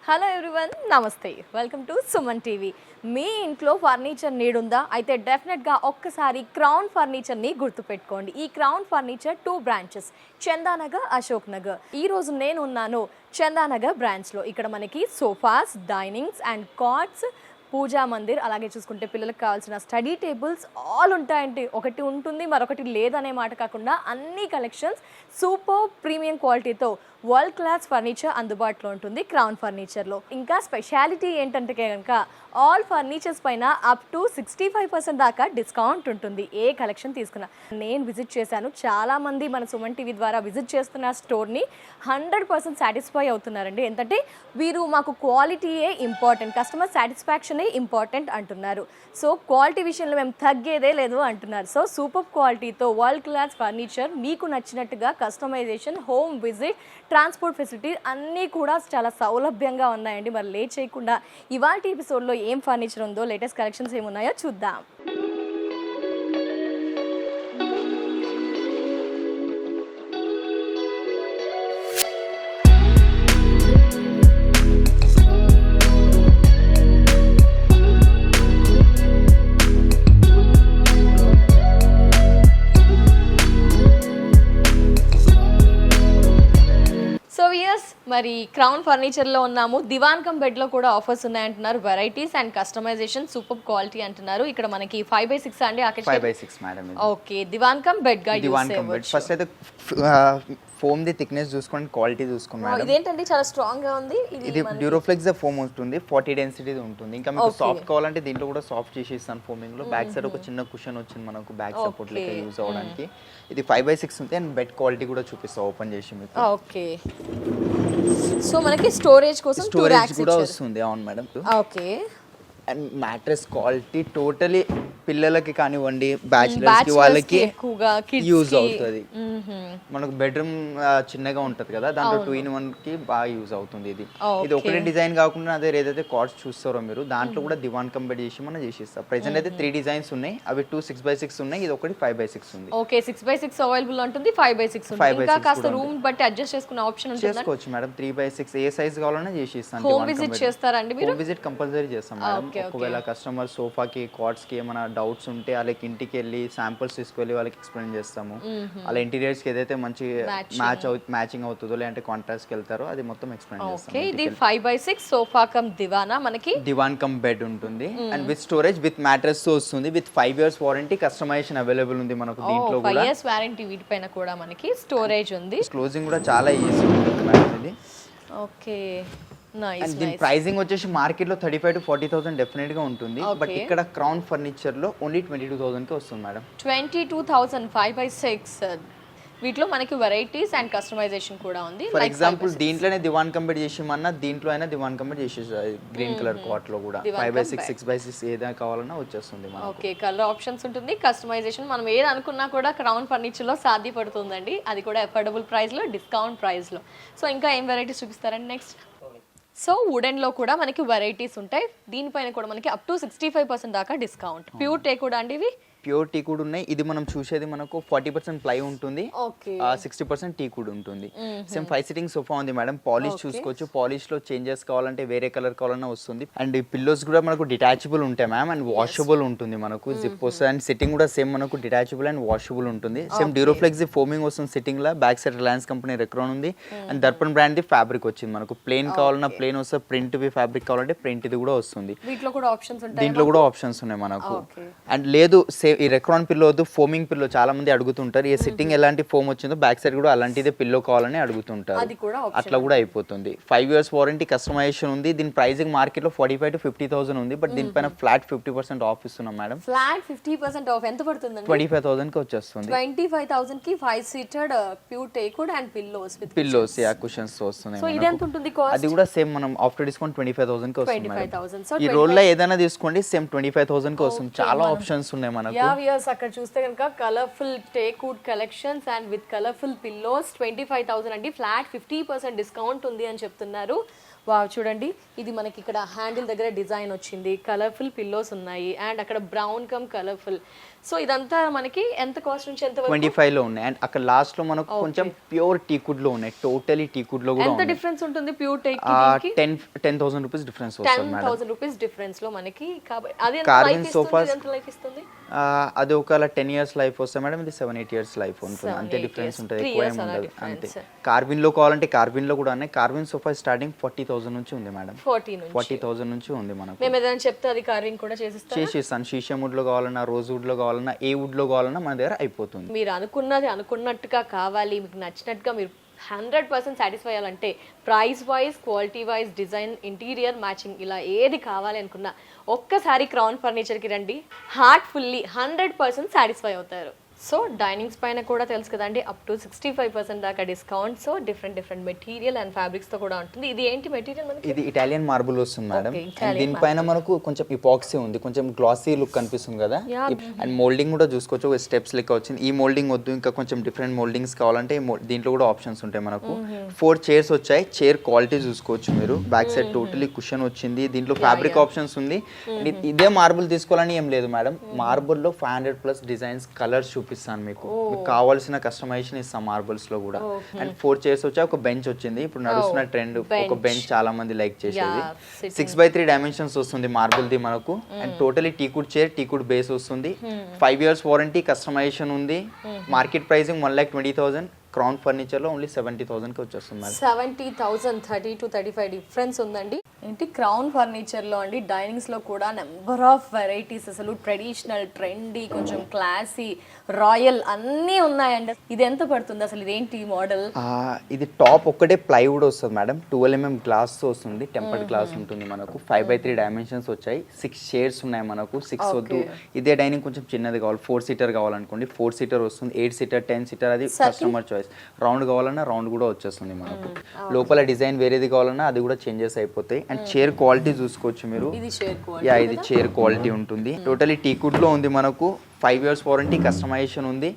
Hello everyone, నమస్తే. Welcome to Suman TV. మీ ఇంట్లో ఫర్నిచర్ నీడ్ ఉందా? అయితే డెఫినెట్గా ఒక్కసారి క్రౌన్ ఫర్నిచర్ని గుర్తుపెట్టుకోండి. ఈ crown furniture 2 branches, Chandanagar, Ashok Nagar. ఈరోజు నేను ఉన్నాను చందానగర్ బ్రాంచ్లో. ఇక్కడ మనకి సోఫాస్, డైనింగ్స్ అండ్ కాట్స్, పూజా మందిర్, అలాగే చూసుకుంటే పిల్లలకు కావాల్సిన స్టడీ టేబుల్స్ ఆల్ ఉంటాయండి. ఒకటి ఉంటుంది మరొకటి లేదనే మాట కాకుండా అన్ని కలెక్షన్స్ సూపర్ ప్రీమియం క్వాలిటీతో వరల్డ్ క్లాస్ ఫర్నిచర్ అందుబాటులో ఉంటుంది క్రౌన్ ఫర్నిచర్లో. ఇంకా స్పెషాలిటీ ఏంటంటే కనుక ఆల్ ఫర్నిచర్స్ పైన అప్ టు 65% దాకా డిస్కౌంట్ ఉంటుంది ఏ కలెక్షన్ తీసుకున్నా. నేను విజిట్ చేశాను, చాలామంది మన సుమన్ టీవీ ద్వారా విజిట్ చేస్తున్న స్టోర్ని 100% సాటిస్ఫై అవుతున్నారండి. ఏంటంటే వీరు మాకు క్వాలిటీయే ఇంపార్టెంట్, కస్టమర్ సాటిస్ఫాక్షనే ఇంపార్టెంట్ అంటున్నారు. సో క్వాలిటీ విషయంలో మేము తగ్గేదే లేదు అంటున్నారు. సో సూపర్ క్వాలిటీతో వరల్డ్ క్లాస్ ఫర్నిచర్ మీకు నచ్చినట్టుగా customisation, home visit, transport facility అన్నీ కూడా చాలా సౌలభ్యంగా ఉన్నాయండి. మరి లేట్ చేయకుండా ఇవాళ ఎపిసోడ్లో ఏం ఫర్నిచర్ ఉందో, లేటెస్ట్ కలెక్షన్స్ ఏమున్నాయో చూద్దాం. మరి క్రౌన్ ఫర్నిచర్లో ఉన్నాము. దివాన్ కమ్ బెడ్లో కూడా ఆఫర్స్ ఉన్నాయంటున్నారు. Varieties and customization super quality అంటున్నారు. ఇక్కడ మనకి 5x6 అండి. 5x6 madam. Okay, divan cum bed గా యూస్ చేయవచ్చు. ఫస్ట్ అయితే ఫోమ్ ది థిక్నెస్ చూసుకోండి, క్వాలిటీ చూసుకోండి మేడం. ఇదేంటండి చాలా స్ట్రాంగ్ గా ఉంది. ఇది డ్యూరోఫ్లెక్స్ ఫోమ్ ఉంటుంది, 40 డెన్సిటీ ఉంటుంది. ఇంకా మీకు సాఫ్ట్ కావాలంటే దీంట్లో కూడా సాఫ్ట్ చేసి ఇస్తాను ఫోమింగ్ లో. బ్యాక్ సైడ్ ఒక చిన్న కుషన్ వచ్చింది మనకు బ్యాక్ సపోర్ట్ లెక్క యూజ్ అవ్వడానికి. ఇది 5x6 ఉంది అండ్ బెడ్ క్వాలిటీ కూడా చూపిస్తా ఓపెన్ చేసి మీకు. ఓకే, సో మనకి స్టోరేజ్ కోసం స్టోరేజ్ కూడా వస్తుంది. అవును madam. Okay, and mattress quality totally పిల్లలకి కానివ్వండి, బ్యాచిలర్స్ కి, వాళ్ళకి యూజ్ అవుతుంది. మనకు బెడ్రూమ్ చిన్నగా ఉంటది కదా, దాంట్లో 2-in-1 కి బాగా యూజ్ అవుతుంది. ఇది ఒకటే డిజైన్ కాకుండా అదే ఏదైతే కార్డ్స్ చూస్తారో మీరు, దాంట్లో కూడా దివాన్ కంబెడ్ చేసి మనం చేసిస్తాం. ప్రెసెంట్ అయితే 3 డిజైన్స్ ఉన్నాయి. అవి 2 6x6 ఉన్నాయి, ఇది ఒకటి 5x6 ఉంది. ఓకే, 6x6 అవైలబుల్ ఉంటుంది, 5x6 ఉంది. ఇంకా కాస్త రూమ్ బట్టి అడ్జస్ట్ చేసుకునే ఆప్షన్ ఉంటుంది. చేసుకోవచ్చు మేడం. 3x6 ఏ సైజ్ కావాలన్నా చేసి ఇస్తాను. హోమ్ విజిట్ చేస్తారండి మీరు? హోమ్ విజిట్ కంపల్సరీ చేస్తాం మేడం. ఒకవేళ కస్టమర్ సోఫాకి, కార్డ్స్ కి ఏమైనా డౌట్స్ ఉంటే వాళ్ళకి ఇంటికి వెళ్ళి శాంపుల్స్ తీసుకెళ్ళి వాళ్ళకి ఎక్స్ప్లెయిన్ చేస్తాము. వాళ్ళ ఇంటీరియర్స్ కి ఏదైతే మంచి మ్యాచింగ్ అవుతుందో లేదంటే కాంట్రాస్ట్ కి వెళ్తారో అది మొత్తం ఎక్స్ప్లెయిన్ చేస్తాం. ఓకే, ఇది 5x6 సోఫా కమ్ దివానా, మనకి దివాన్ కమ్ బెడ్ ఉంటుంది. And with storage, with mattress తో వస్తుంది. With 5 years warranty, customisation available ఉంది మనకు దీంట్లో కూడా. 5 years వారంటీ వీటిపైన కూడా మనకి స్టోరేజ్ ఉంది. క్లోజింగ్ కూడా చాలా ఈజీ ఉంటుంది మేడం ఇది. ఓకే, అండ్ దీని ప్రైసింగ్ వచ్చేసి మార్కెట్ లో 35,000 to 40,000 డెఫినెట్ గా ఉంటుంది. బట్ ఇక్కడ క్రౌన్ ఫర్నిచర్ లో ఓన్లీ 22,000 కి వస్తుంది మేడం. 22,000 5x6. వీటిలో మనకి వెరైటీస్ అండ్ కస్టమైజేషన్ కూడా ఉంది. ఫర్ ఎగ్జాంపుల్ దీంట్లోనే దివాన్ కంబెడ్ చేసిమన్నా దీంట్లో అయినా దివాన్ కంబెడ్ చేసేసారు. గ్రీన్ కలర్ కాట్ లో కూడా 5x6 6x6 ఏదైనా కావాలన్నా వచ్చేస్తుంది మనకు. ఓకే, కలర్ ఆప్షన్స్ ఉంటుంది, కస్టమైజేషన్ మనం ఏది అనుకున్నా కూడా క్రౌన్ ఫర్నిచర్ లో సాధ్యపడుతుందండి. అది కూడా అఫోర్డబుల్ ప్రైస్ లో, డిస్కౌంట్ ప్రైస్ లో. సో ఇంకా ఏం వెరైటీస్ చూపిస్తారండి నెక్స్ట్? సో వుడెన్ లో కూడా మనకి వెరైటీస్ ఉంటాయి. దీనిపైన కూడా మనకి అప్ టు 65% దాకా డిస్కౌంట్. ప్యూర్ టేక్ కూడా అండి ఇవి? ప్యూర్ టీ కూడా ఉన్నాయి. ఇది మనం చూసేది మనకు 40% ప్లై ఉంటుంది, 60% టీ కూడా ఉంటుంది. సేమ్ 5 sitting సోఫా ఉంది మేడం. పాలిష్ చూసుకోవచ్చు. పాలిష్ లో చేంజెస్ కావాలంటే వేరే కలర్ కావాలన్నా వస్తుంది. అండ్ ఈ పిల్లోస్ కూడా మనకు డిటాచబుల్ ఉంటాయి మ్యామ్, అండ్ వాషబుల్ ఉంటుంది మనకు. జిప్ వస్తుంది. అండ్ సిట్టింగ్ కూడా సేమ్ మనకు డిటాచబుల్ అండ్ వాషబుల్ ఉంటుంది. సేమ్ డ్యూరోఫ్లెక్స్ ఫోమింగ్ వస్తుంది సిట్టింగ్ లా. Back side Reliance company Recron ఉంది. అండ్ దర్పన్ బ్రాండ్ ది ఫ్యాబ్రిక్ వచ్చింది మనకు. ప్లేన్ కావాలన్నా ప్లేన్ వస్తుంది, ప్రింట్ వి ఫ్యాబ్రిక్ కావాలంటే ప్రింట్ ఇది కూడా వస్తుంది. దీంట్లో కూడా ఆప్షన్స్ ఉన్నాయి మనకు. అండ్ లేదు ఈ రెక్రాన్ పిల్లో వద్దు, ఫోమింగ్ పిల్లో చాలా మంది అడుగుతుంటారు. ఈ సిట్టింగ్ ఎలాంటి ఫోమ్ వచ్చిందో బ్యాక్ సైడ్ కూడా అలాంటిదే పిల్లో కావాలని అడుగుతుంటారు. అట్లా కూడా అయిపోతుంది. 5 years వారంటీ, కస్టమైజేషన్ ఉంది. దీని ప్రైసింగ్ మార్కెట్ లో 45,000 to 50,000 ఉంది. బట్ దీనిపైన ఫ్లాట్ 50% ఆఫ్ ఇస్తున్నాం మేడం. ఫ్లాట్ 50% ఆఫ్ ఎంత పడుతుంది? 25,000 కి వచ్చేస్తుంది. 25,000 కి 5-seated pure teakwood and pillows with pillows yeah cushions వస్తున్నాయి. సో ఇది ఎంత ఉంటుంది కాస్ట్? అది కూడా సేమ్ మనం ఆఫ్టర్ డిస్కౌంట్ 25,000 కి వస్తుంది. 25,000. సో ఈ రోల్ లో ఏదైనా తీసుకోండి సేమ్ 25,000 కి వస్తుంది. చాలా ఆప్షన్స్ ఉన్నాయి మనకు. అక్కడ చూస్తే కనుక colourful teakwood collections and with colourful pillows 25,000 అండి. ఫ్లాట్ 50% డిస్కౌంట్ ఉంది అని చెప్తున్నారు. వావ్ చూడండి ఇది మనకి ఇక్కడ హ్యాండిల్ దగ్గర డిజైన్ వచ్చింది, కలర్ఫుల్ పిల్లోస్ ఉన్నాయి అండ్ అక్కడ బ్రౌన్ కమ్ కలర్ఫుల్. సో ఇదంతా మనకి ఎంత కాస్ట్ నుంచి ఎంత వరకు? 25 లో ఉన్నాయి. అండ్ అక్కడ లాస్ట్ లో మనకు కొంచెం ప్యూర్ టీకుడ్ లో ఉన్నాయి. టోటలీ టీకుడ్ లో కూడా ఎంత డిఫరెన్స్ ఉంటుంది ప్యూర్ టేక్ కి? 10,000 రూపీస్ డిఫరెన్స్ వస్తుంది మేడం. 10,000 రూపీస్ డిఫరెన్స్ లో మనకి అది కార్విన్ సోఫాస్ ఎంత లైఫ్ ఇస్తుంది? అది ఒకవేళ 10 ఇయర్స్ లైఫ్ వస్తుంది మేడం, ఇది 7-8 ఇయర్స్ లైఫ్ ఉంటుంది. అంతే డిఫరెన్స్ ఉంటుంది, ఎక్కువ ఏమి ఉండదు. అంతే కార్విన్ లో కావాలంటే కార్విన్ లో కూడా ఉన్నాయి. కార్విన్ సోఫా స్టార్టింగ్ 40,000 నుంచి ఉంది మేడం. 40,000 నుంచి ఉంది మనకు. మేము ఏదైనా చెప్తే అది కార్వింగ్ కూడా చేసిస్తాను. షీషం వుడ్ లో కావాలన్నా, రోజ్ వుడ్ లో కావాలన్నా, ఏ వుడ్ లో కావాలన్నా మన దగ్గర అయిపోతుంది. మీరు అనుకున్నట్టుగా కావాలి, మీకు నచ్చినట్టుగా మీరు 100% సాటిస్ఫై అవ్వాలంటే price wise, quality wise, design, interior matching ఇలా ఏది కావాలి అనుకున్నా ఒక్కసారి క్రౌన్ ఫర్నిచర్కి రండి. హార్ట్ఫుల్లీ 100% సాటిస్ఫై అవుతారు. సో డైనింగ్స్ పైన కూడా తెలుసు కదండి, అప్ టు 65% దాకా discount. So different material and fabrics తో కూడా ఉంటుంది. ఇది ఏంటి మెటీరియల్ మనకి? ఇది ఇటాలియన్ మార్బుల్ వస్తుంది మేడం. దీనిపైన మనకు కొంచెం ఇపాక్సీ ఉంది, కొంచెం గ్లాసీ లుక్ కనిపిస్తుంది కదా. అండ్ మోల్డింగ్ కూడా చూసుకోవచ్చు, స్టెప్స్ లెక్క వచ్చింది. ఈ మోల్డింగ్ వద్దు, ఇంకా కొంచెం డిఫరెంట్ మోల్డింగ్స్ కావాలంటే దీంట్లో కూడా ఆప్షన్స్ ఉంటాయి మనకు. 4 చైర్స్ వచ్చాయి. చైర్ క్వాలిటీ చూసుకోవచ్చు మీరు. బ్యాక్ సైడ్ టోటలీ కుషన్ వచ్చింది. దీంట్లో ఫ్యాబ్రిక్ ఆప్షన్స్ ఉంది. ఇదే మార్బుల్ తీసుకోవాలని ఏం లేదు మేడం. మార్బుల్ లో 500+ డిజైన్స్, కలర్స్ చూపిస్తాను మీకు కావాల్సిన కస్టమైజేషన్ ఇస్తాం మార్బుల్స్ లో కూడా. అండ్ 4 చైర్స్ వచ్చాయి, ఒక బెంచ్ వచ్చింది. ఇప్పుడు నడుస్తున్న ట్రెండ్ ఒక బెంచ్ చాలా మంది లైక్ చేసేది. 6x3 డైమెన్షన్స్ వస్తుంది మార్బుల్ ది మనకు. అండ్ టోటలీ టీకుడ్ చైర్, టీకుడ్ బేస్ వస్తుంది. 5 years వారంటీ, కస్టమైజేషన్ ఉంది. Market pricing 1,20,000. క్రౌన్ ఫర్నిచర్ లో ఓన్లీ 70,000 కి వచ్చేస్తుంది. 70,000, 30 to 35 డిఫరెన్స్ ఉందండి. ఏంటి క్రౌన్ ఫర్నిచర్ లో అండి, డైనింగ్స్ లో కూడా నెంబర్ ఆఫ్ వెరైటీస్, అసలు ట్రెడిషనల్, ట్రెండీ, కొంచెం క్లాసీ, రాయల్ అన్నీ ఉన్నాయండి. ఇది ఎంత పడుతుంది అసలు? ఇదేంటి మోడల్? ఇది టాప్ ఒక్కటే ప్లైవుడ్ వస్తుంది మేడం. 12 mm గ్లాస్ వస్తుంది, టెంపర్డ్ గ్లాస్ ఉంటుంది మనకు. 5x3 డైమెన్షన్స్ వచ్చాయి. 6 చైర్స్ ఉన్నాయి మనకు. 6 వద్దు, ఇదే డైనింగ్ కొంచెం చిన్నది కావాలి, 4 seater కావాలనుకోండి 4 seater వస్తుంది. 8 seater, 10 seater అది కస్టమర్ చాయిస్. రౌండ్ కావాలన్నా రౌండ్ కూడా వచ్చేస్తుంది మనకు. లోపల డిజైన్ వేరేది కావాలన్నా అది కూడా చేంజెస్ అయిపోతాయి. అండ్ చైర్ క్వాలిటీ చూసుకోవచ్చు మీరు. ఇది చైర్ క్వాలిటీ ఉంటుంది. టోటలీ టీకుడ్ లో ఉంది మనకు. 5 years వారంటీ, కస్టమైజేషన్ ఉంది.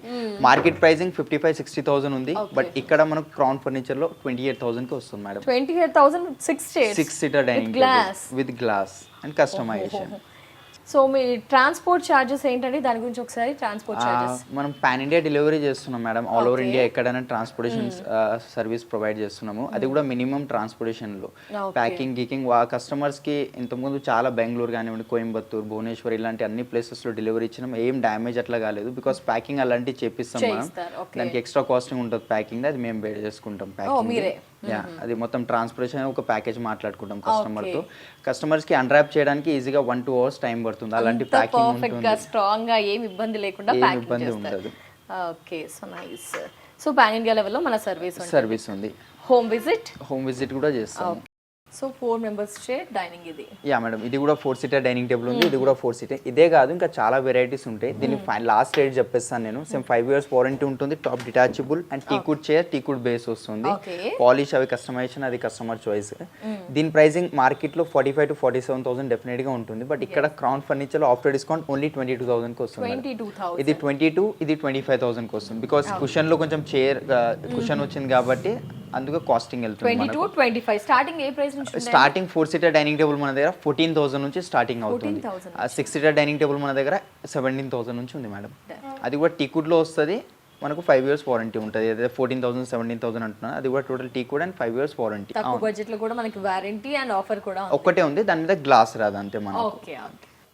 మార్కెట్ ప్రైసింగ్ 55-60,000 ఉంది. బట్ ఇక్కడ మనకు క్రౌన్ ఫర్నిచర్ లో 28,000 కి వస్తుంది madam. 28,000 6 seater dining with glass and customisation. So మీ ట్రాన్స్పోర్ట్ చార్జెస్ ఏంటండి? దాని గురించి ఒకసారి. ట్రాన్స్పోర్ట్ చార్జెస్ మనం పాన్ ఇండియా డెలివరీ చేస్తున్నాం మేడం. ఆల్ ఓవర్ ఇండియా ఎక్కడైనా ట్రాన్స్పోర్టేషన్ సర్వీస్ ప్రొవైడ్ చేస్తున్నాము. అది కూడా మినిమం ట్రాన్స్పోర్టేషన్ లో. ప్యాకింగ్ గీకింగ్ కస్టమర్స్ కి ఇంతకుముందు చాలా బెంగళూరు కానివ్వండి, కోయంబత్తూర్, భువనేశ్వర్ ఇలాంటి అన్ని ప్లేసెస్ లో డెలివరీ ఇచ్చినాం. ఏం డ్యామేజ్ అట్లా కాలేదు. బికాస్ ప్యాకింగ్ అలాంటివి చేపిస్తాం మనం. దానికి ఎక్స్ట్రా కాస్టింగ్ ఉంటుంది ప్యాకింగ్, అది మేము బేర్ చేసుకుంటాం. ప్యాకింగ్ అది మొత్తం ట్రాన్స్పోర్టేషన్ ఒక ప్యాకేజ్ మాట్లాడుకుంటాం కస్టమర్ తో. కస్టమర్స్ కి అన్రాప్ చేయడానికి ఈజీగా 1-2 hours టైం పడుతుంది. అలాంటి ప్యాకింగ్ ఉంటుంది. స్ట్రాంగ్ గా ఏం ఇబ్బంది లేకుండా ప్యాకింగ్ చేస్తారు. Okay, so nice. So pan India level లో మన సర్వీస్ ఉంది. హోమ్ విజిట్ కూడా చేస్తాం. సో 4 members చైర్ డైనింగ్ ఇది. యా మేడం, ఇది కూడా 4 seater డైనింగ్ టేబుల్ ఉంది. ఇది కూడా 4 seater. ఇదే కాదు, ఇంకా చాలా వెరైటీస్ ఉంటాయి. దీని లాస్ట్ రేట్ చెప్పేస్తాను నేను. సేమ్ 5 years వారంటీ ఉంటుంది. Top detachable and టీకుడ్ chair, టీకుడ్ base వస్తుంది. పాలిష్ అవి కస్టమైజేషన్, అది కస్టమర్ చాయిస్. దీని ప్రైసింగ్ మార్కెట్ లో 45,000 to 47,000 డెఫినెట్ గా ఉంటుంది. బట్ ఇక్కడ క్రౌన్ ఫర్నిచర్ లో ఆఫ్టర్ డిస్కౌంట్ ఓన్లీ 22,000 కి వస్తుంది. ఇది 22, ఇది 25,000 కి వస్తుంది. బికాస్ కుషన్ లో కొంచెం చైర్ కుషన్ వచ్చింది కాబట్టి అందుకే కాస్టింగ్ వెళ్తుంది. 22-25 స్టార్టింగ్ ఏ ప్రైస్ నుంచి? స్టార్టింగ్ 4 seater డైనింగ్ టేబుల్ మన దగ్గర 14,000 నుంచి స్టార్టింగ్ అవుతుంది. 6 seater డైనింగ్ టేబుల్ మన దగ్గర 17,000 నుంచి ఉంది మేడం. అది కూడా టీకుడ్ లో వస్తుంది మనకు. 5 years వారంటీ ఉంటుంది. అదే 14,000 17,000 అంటున్నా, అది కూడా టోటల్ టీకుడ్ అండ్ 5 years వారంటీ. తక్కువ బడ్జెట్ లో కూడా మనకి వారంటీ అండ్ ఆఫర్ కూడా ఒక్కటే ఉంది. దాని మీద గ్లాస్ రాదు అంతే మనకు. ఓకే.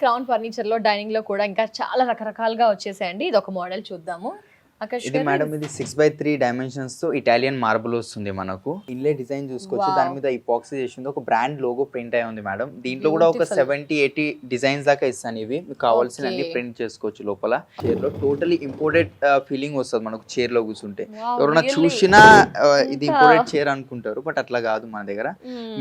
క్రౌన్ ఫర్నిచర్ లో డైనింగ్ లో కూడా ఇంకా చాలా రకరకాలుగా వచ్చేసాయండి. ఇది ఒక మోడల్ చూద్దాము. ఇది మేడం, ఇది 6x3 డైమెన్షన్స్ తో ఇటాలియన్ మార్బుల్ వస్తుంది మనకు. ఇన్లే డిజైన్ చూసుకోవచ్చు. దాని మీద ఇపాక్సీ చేసింది, ఒక బ్రాండ్ లోగో ప్రింట్ అయి ఉంది మేడం. దీంట్లో కూడా ఒక 70-80 డిజైన్స్ దాకా ఇస్తాను. ఇవి మీకు కావాల్సిన అన్ని ప్రింట్ చేసుకోవచ్చు లోపల. చైర్ లో టోటలీ ఇంపోర్టెడ్ ఫీలింగ్ వస్తుంది మనకు చైర్ లో కూర్చుంటే. ఎవరైనా చూసినా ఇది ఇంపోర్టెడ్ చైర్ అనుకుంటారు, బట్ అట్లా కాదు. మన దగ్గర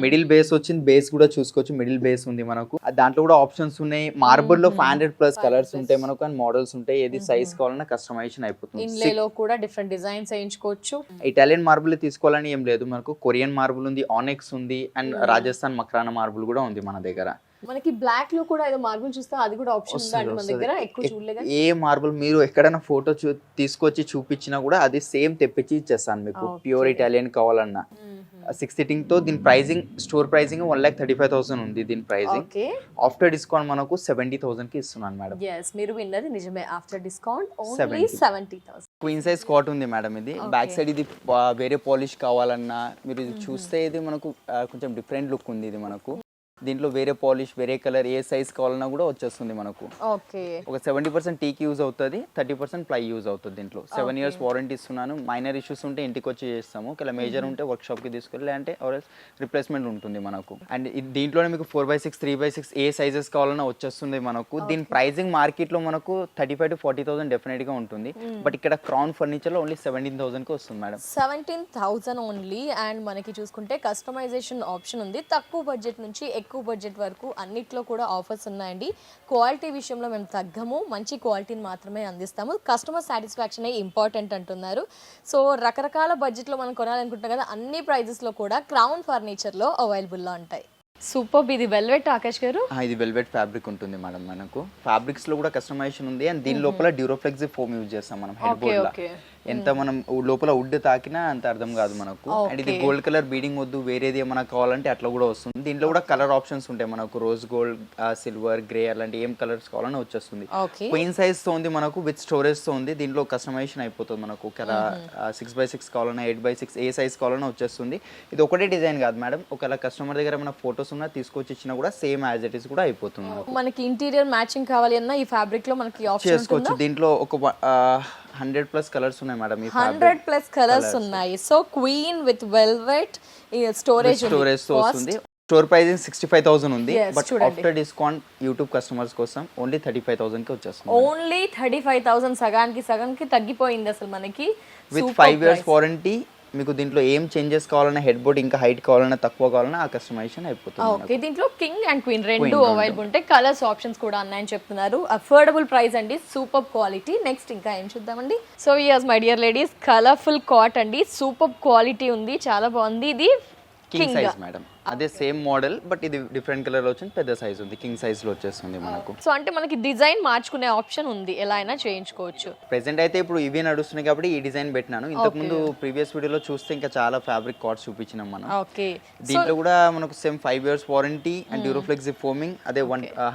మిడిల్ బేస్ వచ్చింది. బేస్ కూడా చూసుకోవచ్చు, మిడిల్ బేస్ ఉంది మనకు. దాంట్లో కూడా ఆప్షన్స్ ఉన్నాయి. మార్బుల్ లో 500+ కలర్స్ ఉంటాయి మనకు, అండ్ మోడల్స్ ఉంటాయి. ఏది సైజ్ కావాలన్నా కస్టమైజేషన్ అయిపోతుంది. ఇన్లేలో కూడా డిఫరెంట్ డిజైన్స్ వేయించుకోవచ్చు. ఇటాలియన్ మార్బుల్ తీసుకోవాలని ఏం లేదు మనకు. కొరియన్ మార్బుల్ ఉంది, ఆనెక్స్ ఉంది, అండ్ రాజస్థాన్ మక్రానా మార్బుల్ కూడా ఉంది మన దగ్గర. మనకి బ్లాక్ లో కూడా ఏదో మార్బుల్ చూస్తే అది కూడా ఆప్షన్ ఉందా మన దగ్గర? ఎక్కువ చూడలేదు. ఏ మార్బుల్ మీరు ఎక్కడైనా ఫోటో తీసుకొచ్చి చూపించినా కూడా అది సేమ్ తెప్పించి ఇచ్చేస్తాను మీకు. ప్యూర్ ఇటాలియన్ కావాలన్నా సిక్స్ సిట్టింగ్ తో దీని ప్రైజింగ్ స్టోర్ ప్రైజింగ్ 1,35,000 ఉంది దీని ప్రైజింగ్. ఓకే ఆఫ్టర్ డిస్కౌంట్ మనకు 70,000 కి ఇస్తున్నాను మేడం. yes మీరు విన్నది నిజమే after discount only 70,000. Queen size cot ఉంది మేడం ఇది. బ్యాక్ సైడ్ ఇది వేరే పాలిష్ కావాలన్నా మీరు ఇది చూస్తే ఇది మనకు కొంచెం డిఫరెంట్ లుక్ ఉంది ఇది మనకు. దీంట్లో వేరే పాలిష్ వేరే కలర్ ఏ సైజ్ కావాలన్నా కూడా వచ్చేస్తుంది మనకు. ఓకే ఒక 70% టీకి యూజ్ అవుతుంది, 30% ప్లై యూజ్ అవుతుంది. దీంట్లో 7 years వారంటీ ఇస్తున్నాను. మైనర్ ఇష్యూస్ ఉంటే ఇంటికి వచ్చి చేస్తాము, ఒకవేళ మేజర్ ఉంటే వర్క్ షాప్ కి తీసుకెళ్ళి అంటే రిప్లేస్మెంట్ ఉంటుంది మనకు. అండ్ దీంట్లోనే మీకు 4x6 3x6 ఏ సైజెస్ కావాలన్నా వచ్చేస్తుంది మనకు. దీని ప్రైజింగ్ మార్కెట్ లో మనకు 35,000 to 40,000 డెఫినెట్ గా ఉంటుంది. బట్ ఇక్కడ క్రౌన్ ఫర్నిచర్ లో ఓన్లీ 17,000 కి వస్తుంది మేడం. 17,000 ఓన్లీ. అండ్ మనకి చూసుకుంటే కస్టమైజేషన్ ఆప్షన్ ఉంది. తక్కువ బడ్జెట్ నుంచి ఎక్కువ బడ్జెట్ వరకు అన్నిట్లో కూడా ఆఫర్స్ ఉన్నాయండి. క్వాలిటీ విషయంలో మేము తగ్గము, మంచి క్వాలిటీని మాత్రమే అందిస్తాము. కస్టమర్ సాటిస్ఫాక్షన్ ఇంపార్టెంట్ అంటున్నారు. సో రకరకాల బడ్జెట్లో మనం కొనాలనుకుంటాం కదా, అన్ని ప్రైజెస్లో కూడా క్రౌన్ ఫర్నిచర్లో అవైలబుల్లో ఉంటాయి. సూపర్. ఇది వెల్వెట్ ఆకాష్ గారు. ఇది వెల్వెట్ ఫ్యాబ్రిక్ ఉంటుంది మేడం మనకు. ఫ్యాబ్రిక్స్ లో కూడా కస్టమైజేషన్ ఉంది. అండ్ దీని లోపల డ్యూరోఫ్లెక్స్ ఫోమ్ యూజ్ చేస్తాం మనం హెడ్ బోర్డ్ లో. ఎంత మనం లోపల వుడ్ తాకినా అంత అర్థం కాదు మనకు. అండ్ ఇది గోల్డ్ కలర్ బీడింగ్ వద్దు వేరేది ఏమైనా కావాలంటే అట్లా కూడా వస్తుంది. దీంట్లో కూడా కలర్ ఆప్షన్స్ ఉంటాయి మనకు. రోజ్ గోల్డ్, సిల్వర్, గ్రే అలాంటి ఏం కలర్స్ కావాలని వచ్చేస్తుంది. క్వీన్ సైజ్ తో ఉంది మనకు, విత్ స్టోరేజ్ తో ఉంది. దీంట్లో కస్టమైజేషన్ అయిపోతుంది మనకు. 6x6 కావాలన్నా 8x6 ఏ సైజ్ కావాలన్నా వచ్చేస్తుంది. ఇది ఒకటే డిజైన్ కాదు మేడం, ఒకవేళ కస్టమర్ దగ్గర మన ఫోటోస్ ఉన్నా తీసుకొచ్చి ఇచ్చినా కూడా సేమ్ యాజ్ ఇట్ ఈస్ కూడా అయిపోతుంది. మనకి ఇంటీరియర్ మ్యాచింగ్ కావాలి అన్నా ఈ ఫ్యాబ్రిక్ లో మనకి ఆప్షన్ చేసుకోవచ్చు. దీంట్లో ఒక 100+ కలర్స్ ఉన్నాయి మేడం. 100+ కలర్స్ ఉన్నాయి. So queen with velvet storage తో వస్తుంది. స్టోర్ ప్రైజింగ్ 65,000 ఉంది. But after discount YouTube customers కోసం ఓన్లీ 35,000 కి వచ్చేస్తుంది. ఓన్లీ 35,000, సగానికి తగ్గిపోయింది అసలు మనకి. With 5 years warranty. మీకు దీంట్లో ఏం చేంజెస్ కావాలన్నా, హెడ్ బోర్డ్ ఇంకా హైట్ కావాలన్నా, తక్కువ కావాలన్నా ఆ కస్టమైజేషన్ అయిపోతుంది. ఓకే, దీంట్లో కింగ్ అండ్ క్వీన్ రెండు అవైలబుల్ ఉంటాయి. కలర్స్ ఆప్షన్స్ కూడా ఉన్నాయని చెప్తున్నారు. అఫోర్డబుల్ ప్రైస్ అండి, సూపర్ క్వాలిటీ. నెక్స్ట్ ఇంకా ఏం చూద్దామండి. So yes my dear ladies, colourful cot అండి, సూపర్ క్వాలిటీ ఉంది, చాలా బాగుంది. ఇది కింగ్ సైజ్ మేడం. అదే సేమ్ మోడల్ బట్ ఇది డిఫరెంట్ కలర్ లో వచ్చింది, పెద్ద సైజ్ ఉంది, కింగ్ సైజ్ లో వచ్చేస్తుంది మనకు. సో అంటే మనకి డిజైన్ మార్చుకునే ఆప్షన్ ఉంది, ఎలా అయినా చేయించుకోవచ్చు. ప్రెసెంట్ అయితే ఇప్పుడు ఇవి నడుస్తున్నాయి కాబట్టి ఈ డిజైన్ పెట్టినాను. ఇంతకు ముందు ప్రీవియస్ వీడియోలో చూస్తే ఇంకా చాలా ఫ్యాబ్రిక్ కార్డ్స్ చూపించినాం మనం. ఓకే, దీంట్లో కూడా మనకు same 5 years warranty and Duroflex foaming. అదే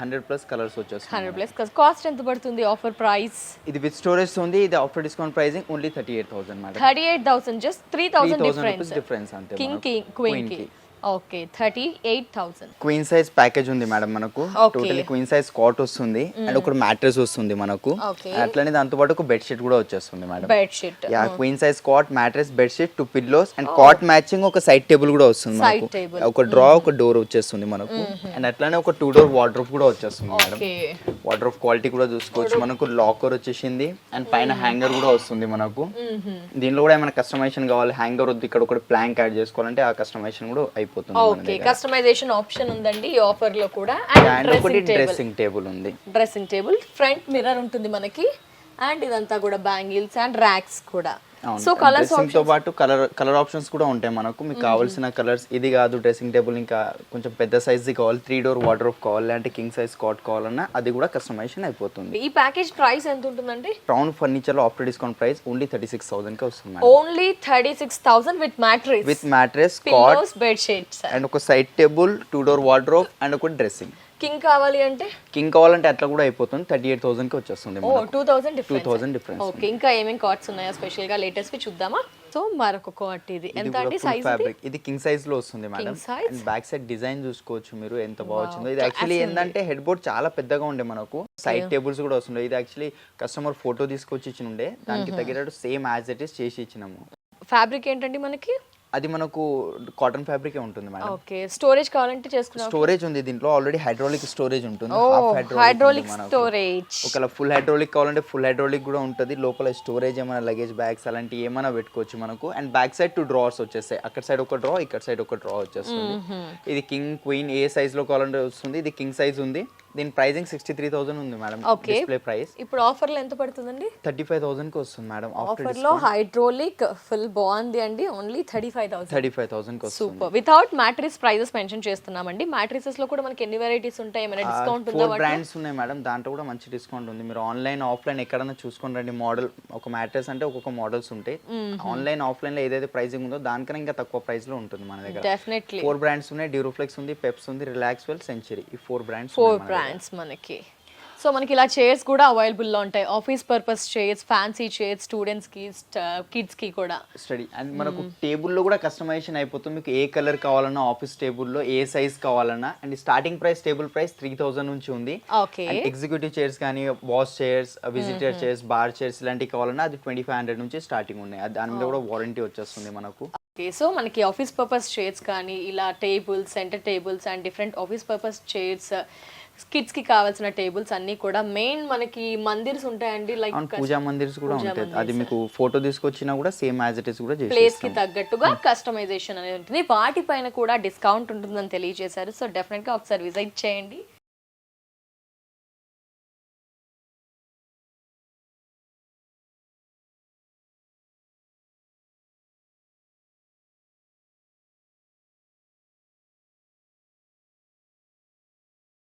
100+ కలర్స్ వచ్చేస్తుంది. 100+. కాస్ట్ ఎంత పడుతుంది ఆఫర్ ప్రైస్? ఇది విత్ స్టోరేజ్ ఉంది. ఇది offer discount pricing only 38,000 madam. 38,000, just 3,000 difference అంతే. కింగ్ క్వీన్ కి ఓకే 38,000. క్వీన్ సైజ్ ప్యాకేజ్ ఉంది మేడం మనకు. టోటల్లీ క్వీన్ సైజ్ కాట్ వస్తుంది అండ్ ఒక మ్యాట్రెస్ వస్తుంది మనకు. అట్లనే దాంతో పాటు ఒక బెడ్ షీట్ కూడా వచ్చేస్తుంది madam. Bed sheet yeah, queen size cot, mattress, bed sheet, 2 pillows and cot matching ఒక సైడ్ టేబుల్ కూడా వస్తుంది మనకు. ఒక డ్రా, ఒక డోర్ వచ్చేస్తుంది మనకు. అండ్ అట్లానే ఒక 2 door వార్డ్రోబ్ కూడా వచ్చేస్తుంది మేడం. వార్డ్రోబ్ క్వాలిటీ కూడా చూసుకోవచ్చు మనకు. లాకర్ వచ్చేసింది అండ్ పైన హ్యాంగర్ కూడా వస్తుంది మనకు. దీనిలో కూడా ఏమైనా కస్టమైజేషన్ కావాలి, హ్యాంగర్ వద్దు ఇక్కడ ఒకటి ప్లాంక్ యాడ్ చేసుకోవాలంటే ఆ కస్టమైజేషన్ కూడా అయిపోతుంది. ఓకే, కస్టమైజేషన్ ఆప్షన్ ఉందండి ఈ ఆఫర్ లో కూడా. అండ్ ఒకటి డ్రెస్సింగ్ టేబుల్ ఉంది. డ్రెస్సింగ్ టేబుల్, ఫ్రంట్ మిర్రర్ ఉంటుంది మనకి. అండ్ ఇదంతా కూడా బ్యాంగిల్స్ అండ్ ర్యాక్స్ కూడా. సో కలర్స్ తో పాటు కలర్ ఆప్షన్స్ కూడా ఉంటాయి మనకు. మీకు కావాల్సిన కలర్స్. ఇది కాదు డ్రెస్సింగ్ టేబుల్, ఇంకా కొంచెం పెద్ద సైజ్ కావాలి, 3 door వార్డ్రోబ్ కావాలి అంటే కింగ్ సైజ్ కాట్ కావాలన్నా అది కూడా కస్టమైజేషన్ అయిపోతుంది. ఈ ప్యాకేజ్ ప్రైస్ ఎంత ఉంటుందండి? క్రౌన్ ఫర్నిచర్ లో ఆఫ్టర్ డిస్కౌంట్ ప్రైస్ ఓన్లీ 36,000 కి వస్తుంది. Only 36,000 with mattress, cot, bed sheets and ఒక side table, 2 door wardrobe and ఒక డ్రెస్సింగ్. కింగ్ కావాలి అంటే? కింగ్ కావాలంటే అట్లా కూడా అయిపోతుంది. 38,000 కి వచ్చేస్తుంది. 2,000 డిఫరెన్స్. ఓకే, ఇంకా ఏమేం కార్డ్స్ ఉన్నాయా స్పెషల్ గా లేటెస్ట్ వి చూద్దామా? సో మరొక కార్డ్ ఇది ఎంత అంటే సైజ్? ఇది కింగ్ సైజ్ లో వస్తుంది madam. And back side design చూసుకోవచ్చు మీరు ఎంత బాగా వచ్చిందో. ఇది యాక్చువల్లీ ఏంటంటే హెడ్ బోర్డ్ చాలా పెద్దగా ఉండే మనకు. సైడ్ టేబుల్స్ కూడా వస్తుండే. ఇది యాక్చువల్లీ కస్టమర్ ఫోటో తీసుకొచ్చి ఇచ్చినుండే, దానికి తగ్గట్టు సేమ్ యాజ్ ఇట్ ఈస్ చేసి ఇచ్చినాము. ఫ్యాబ్రిక్ ఏంటండి మనకి? అది మనకు కాటన్ ఫ్యాబ్రిక్ ఉంటుంది మేడం. ఓకే, స్టోరేజ్ కావాలంటే చేసుకున్నాం. స్టోరేజ్ ఉంది దీంట్లో ఆల్రెడీ. హైడ్రాలిక్ స్టోరేజ్ ఉంటుంది. Hydraulic storage. ఒకవేళ ఫుల్ హైడ్రాలిక్ కావాలంటే ఫుల్ హైడ్రాలిక్ కూడా ఉంటుంది. లోపల స్టోరేజ్ ఏమైనా లగేజ్ బ్యాగ్స్ అలాంటి ఏమైనా పెట్టుకోవచ్చు మనకు. అండ్ బ్యాక్ సైడ్ 2 drawers వచ్చేస్తాయి. అక్కడ సైడ్ ఒక డ్రా, ఇక్కడ సైడ్ ఒక డ్రా వచ్చేస్తుంది. ఇది కింగ్ క్వీన్ ఏ సైజ్ లో కావాలంటే వస్తుంది. ఇది కింగ్ సైజ్ ఉంది. దీని ప్రైజింగ్ 63,000 ఉంది మేడం ఓకే డిస్ప్లే ప్రైస్. ఇప్పుడు ఆఫర్లో ఎంత పడుతుందండి? 35,000 కి వస్తుంది మేడం. ఆఫర్లో హైడ్రోలిక్ ఫుల్ బాగుంది అండి, ఓన్లీ 35,000 కి వస్తుంది. Super. Without mattress prices mention చేస్తున్నామండి. మ్యాట్రిసెస్ లో కూడా మనకి ఎన్ని వెరైటీస్ ఉంటాయి, ఏమైనా డిస్కౌంట్ ఉందా? 4 బ్రాండ్స్ ఉన్నాయి మేడం, దాంట్లో కూడా మంచి డిస్కౌంట్ ఉంది. మీరు ఆన్లైన్ ఆఫ్లైన్ ఎక్కడైనా చూసుకొని రండి. మోడల్ ఒక మ్యాట్రెస్ అంటే ఒక్కొక్క మోడల్స్ ఉంటాయి. ఆన్లైన్ ఆఫ్లైన్ లో ఏదైతే ప్రైసింగ్ ఉందో దానికన్నా ఇంకా తక్కువ ప్రైస్ లో ఉంటుంది మన దగ్గర. డెఫినెట్లీ 4 బ్రాండ్స్ ఉన్నాయి. డ్యూరోఫ్లెక్స్ ఉంది, పెప్స్ ఉంది, రిలాక్స్ వెల్, సెంచరీ. ఈ 4 బ్రాండ్స్ మనకి. సో మనకి ఇలా చైర్స్ కూడా అవైలబుల్లో ఉంటాయి. Office purpose chairs, fancy chairs, students కి, కిడ్స్ కి కూడా. స్టడీ అండ్ మనకు టేబుల్ లో కూడా కస్టమైజేషన్ అయిపోతుంది. మీకు ఏ కలర్ కావాలన్నా, ఆఫీస్ టేబుల్ లో ఏ సైజ్ కావాలన్నా, and starting price table price 3,000 నుంచి ఉంది. ఓకే. ఎగ్జిక్యూటివ్ చైర్స్ కానీ, boss chairs, visitor chairs, bar chairs ఇలాంటివి కావాలన్నా అది 2,500 నుంచి స్టార్టింగ్ ఉన్నాయి. దాని మీద కూడా వారంటీ వచ్చేస్తుంది మనకు. ఓకే, సో మనకి ఆఫీస్ పర్పస్ చైర్స్ కానీ, ఇలా tables, centre tables and different office purpose chairs, kids కి కావాల్సిన టేబుల్స్ అన్ని కూడా మెయిన్ మనకి మందిర్స్ ఉంటాయండి, లైక్ పూజా మందిర్స్ కూడా ఉంటాయి. అది మీకు ఫోటో తీసుకొచ్చినా కూడా సేమ్ యాజ్ ఇట్ ఇస్ కూడా ప్లేస్ కి తగ్గట్టుగా కస్టమైజేషన్ అనేది ఉంటుంది. వాటిపైన కూడా డిస్కౌంట్ ఉంటుందని తెలియజేశారు. సో డెఫినెట్ గా ఒకసారి విజిట్ చేయండి.